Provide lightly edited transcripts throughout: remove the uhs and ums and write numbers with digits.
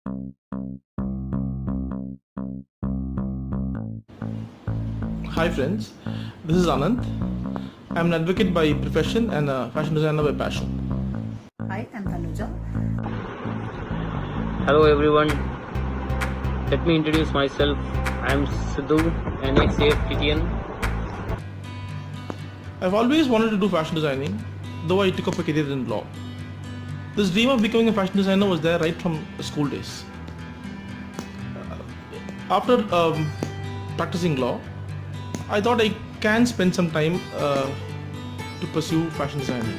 Hi friends, this is Anand. I'm an advocate by profession and a fashion designer by passion. Hi, I'm Tanuja. Hello everyone, let me introduce myself. I am Sidhu, an ex-AFTTN. I've always wanted to do fashion designing, though I took up a career in law. This dream of becoming a fashion designer was there right from school days. After practicing law, I thought I can spend some time to pursue fashion designing.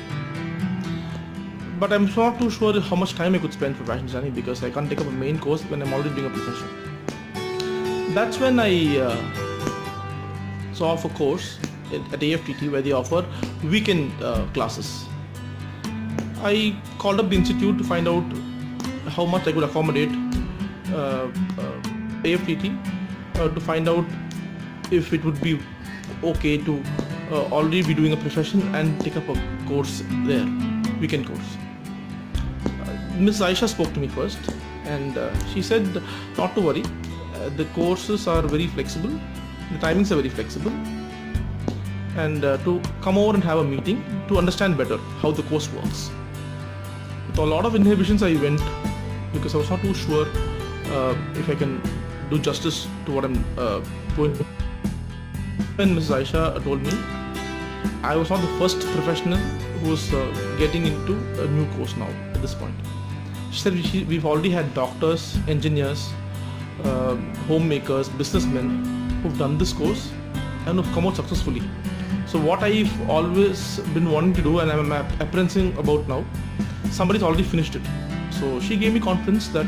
But I'm not too sure how much time I could spend for fashion designing because I can't take up a main course when I'm already doing a profession. That's when I saw of a course at AFTT where they offer weekend classes. I called up the institute to find out how much I could accommodate AFTT to find out if it would be okay to already be doing a profession and take up a course there, weekend course. Ms. Aisha spoke to me first and she said not to worry, the courses are very flexible, the timings are very flexible, and to come over and have a meeting to understand better how the course works. With a lot of inhibitions I went because I was not too sure if I can do justice to what I'm going to. When Ms. Aisha told me, I was not the first professional who was getting into a new course now at this point. She said we've already had doctors, engineers, homemakers, businessmen who've done this course and who've come out successfully. So what I've always been wanting to do and I'm apprehending about now, somebody's already finished it. So she gave me confidence that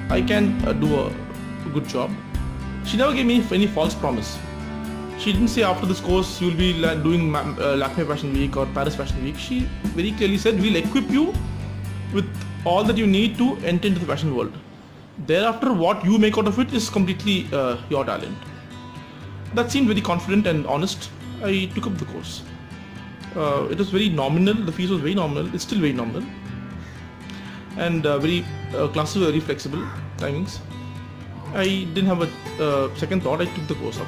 I can do a good job. She never gave me any false promise. She didn't say after this course you'll be doing Lakme Fashion Week or Paris Fashion Week. She very clearly said we'll equip you with all that you need to enter into the fashion world. Thereafter, what you make out of it is completely your talent. That seemed very confident and honest. I took up the course. It was very nominal. The fees was very nominal. It's still very nominal. And classes were very flexible timings. I didn't have a second thought. I took the course up.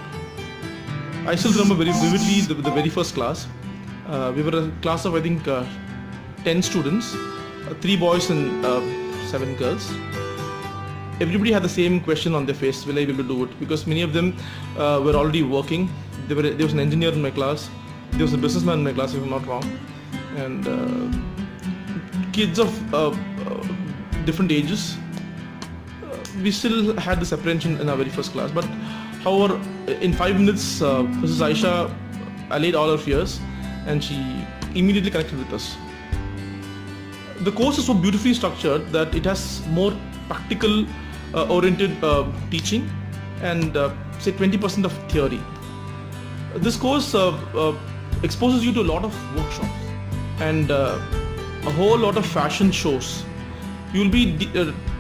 I still remember very vividly the very first class. We were a class of I think 10 students, 3 boys and 7 girls. Everybody had the same question on their face, will I be able to do it? Because many of them were already working. There was an engineer in my class, there was a businessman in my class if I'm not wrong, and kids of different ages. We still had this apprehension in our very first class, but however, in 5 minutes, Mrs. Aisha allayed all our fears and she immediately connected with us. The course is so beautifully structured that it has more practical oriented teaching and say 20% of theory. This course exposes you to a lot of workshops and a whole lot of fashion shows. You will be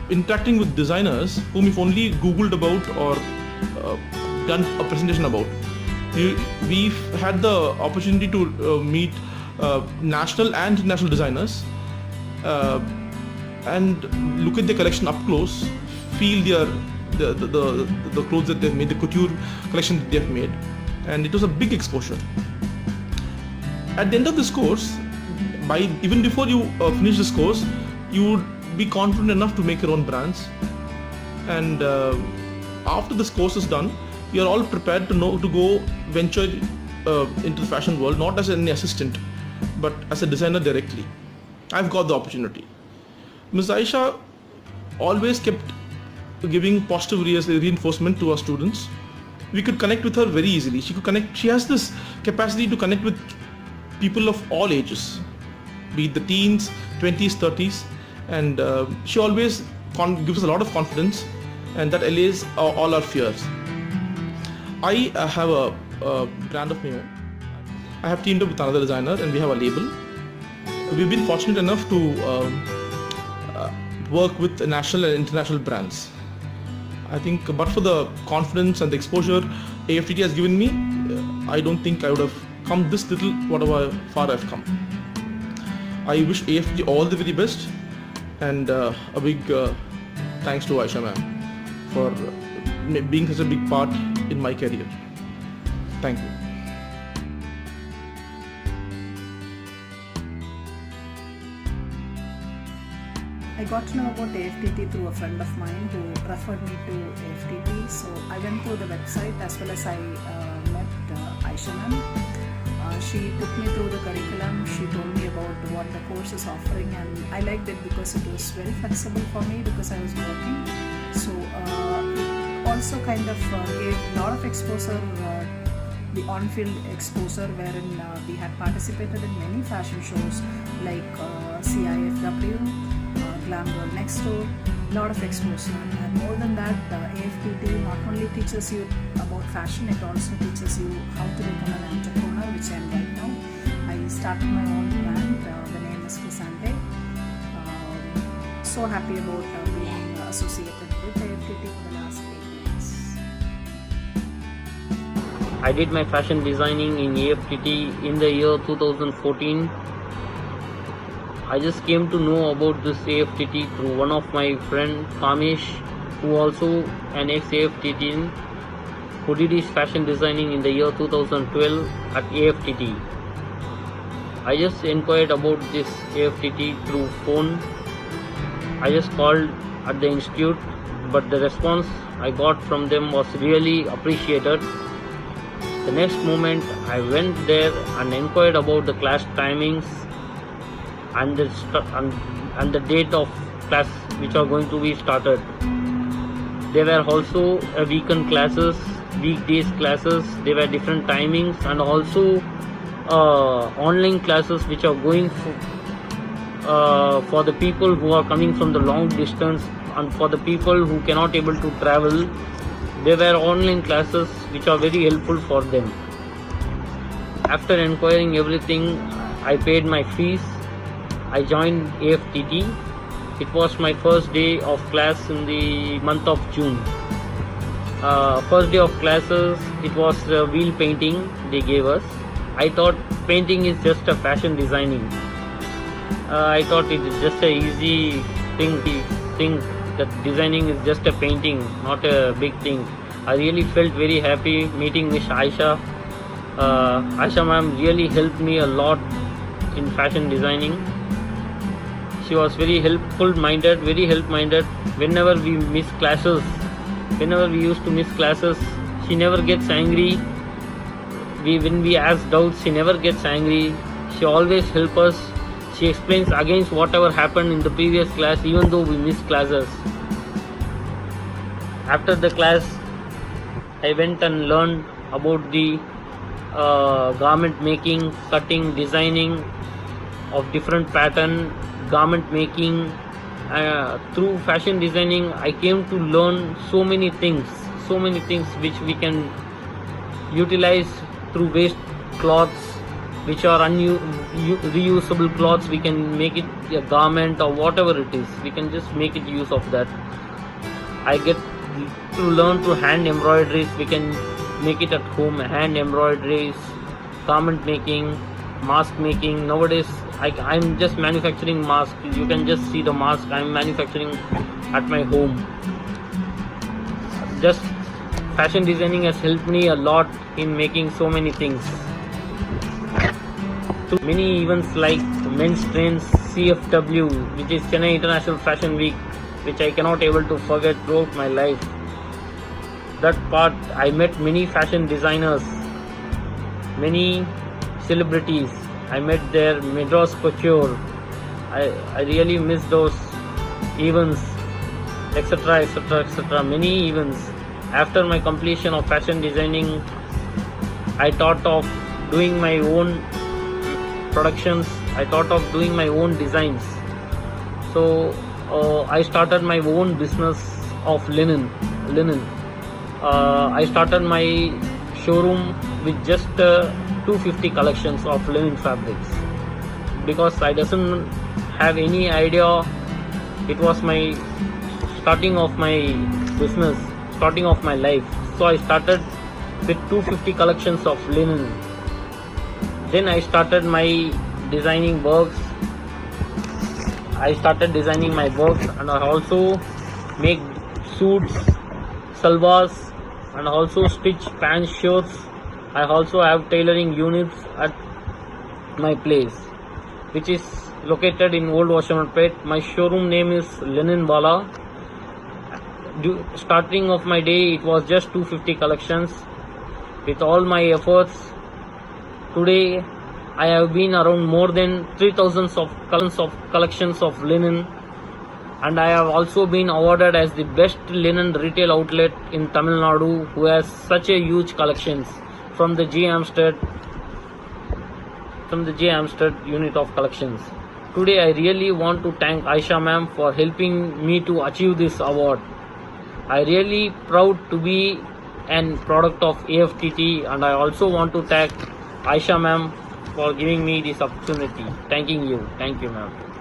interacting with designers whom you've only googled about or done a presentation about. We've had the opportunity to meet national and international designers and look at the collection up close, feel the clothes that they've made, the couture collection that they've made, and it was a big exposure. At the end of this course, even before you finish this course, you would be confident enough to make your own brands. And after this course is done, you are all prepared to go venture into the fashion world, not as an assistant, but as a designer directly. I've got the opportunity. Ms. Aisha always kept giving positive reinforcement to our students. We could connect with her very easily. She has this capacity to connect with people of all ages, be it the teens, 20s, 30s, and she always gives us a lot of confidence, and that allays all our fears. I have a brand of my own. I have teamed up with another designer and we have a label. We've been fortunate enough to work with national and international brands. I think but for the confidence and the exposure AFTT has given me, I don't think I would have come this little whatever far I've come. I wish AFTT all the very best and a big thanks to Aisha ma'am for being such a big part in my career. Thank you. I got to know about AFTT through a friend of mine who referred me to AFTT. So I went through the website as well as I met Aisha ma'am. She took me through the curriculum. She told me about what the course is offering, and I liked it because it was very flexible for me because I was working. So it also kind of gave a lot of exposure, the on-field exposure, wherein we had participated in many fashion shows like CIFW, Glam Girl Next Door, lot of exposure. And more than that, AFTT not only teaches you about fashion, it also teaches you how to become an entrepreneur, which I am right now. I started my own brand. The name is Crisante. So happy about being associated with AFTT for the last 8 years. I did my fashion designing in AFTT in the year 2014. I just came to know about this AFTT through one of my friend Kamesh, who also an ex-AFTTian, who did his fashion designing in the year 2012 at AFTT. I just inquired about this AFTT through phone. I just called at the institute, but the response I got from them was really appreciated. The next moment I went there and inquired about the class timings and the date of class which are going to be started. There were also weekend classes, weekdays classes. There were different timings, and also online classes which are going for the people who are coming from the long distance, and for the people who cannot able to travel. There were online classes which are very helpful for them. After inquiring everything, I paid my fees. I joined AFTT. It was my first day of class in the month of June. First day of classes, it was wheel painting they gave us. I thought painting is just a fashion designing. I thought it is just a easy thing that designing is just a painting, not a big thing. I really felt very happy meeting Miss Aisha. Aisha ma'am really helped me a lot in fashion designing. She was very help-minded. Whenever we miss classes, whenever we used to miss classes, she never gets angry. When we ask doubts, she never gets angry. She always helps us. She explains against whatever happened in the previous class, even though we missed classes. After the class, I went and learned about the garment making, cutting, designing of different pattern, garment making. Through fashion designing, I came to learn so many things which we can utilize through waste cloths, which are reusable cloths. We can make it a garment or whatever it is. We can just make it use of that. I get to learn through hand embroideries. We can make it at home, hand embroideries, garment making, mask making. Nowadays I'm just manufacturing masks. You can just see the mask I'm manufacturing at my home. Just fashion designing has helped me a lot in making so many things. To many events like Men's Trends, CFW, which is Chennai International Fashion Week, which I cannot able to forget throughout my life. That part, I met many fashion designers, many celebrities. I met their Madras Couture. I really miss those events, etc., etc., etc. Many events. After my completion of fashion designing, I thought of doing my own productions. I thought of doing my own designs. So I started my own business of linen. I started my showroom with just 250 collections of linen fabrics, because I doesn't have any idea. It was my starting of my business, starting of my life. So I started with 250 collections of linen. Then I started my designing works. I started designing my works, and I also make suits, salwars, and also stitch pants, shirts. I also have tailoring units at my place, which is located in Old Washermanpet. My showroom name is Linen Wala. Starting of my day, it was just 250 collections. With all my efforts, today I have been around more than 3,000 collections of linen, and I have also been awarded as the best linen retail outlet in Tamil Nadu, who has such a huge collections from the J. Amstead unit of collections. Today I really want to thank Aisha ma'am for helping me to achieve this award. I really proud to be an product of AFTT, and I also want to thank Aisha ma'am for giving me this opportunity. Thank you ma'am.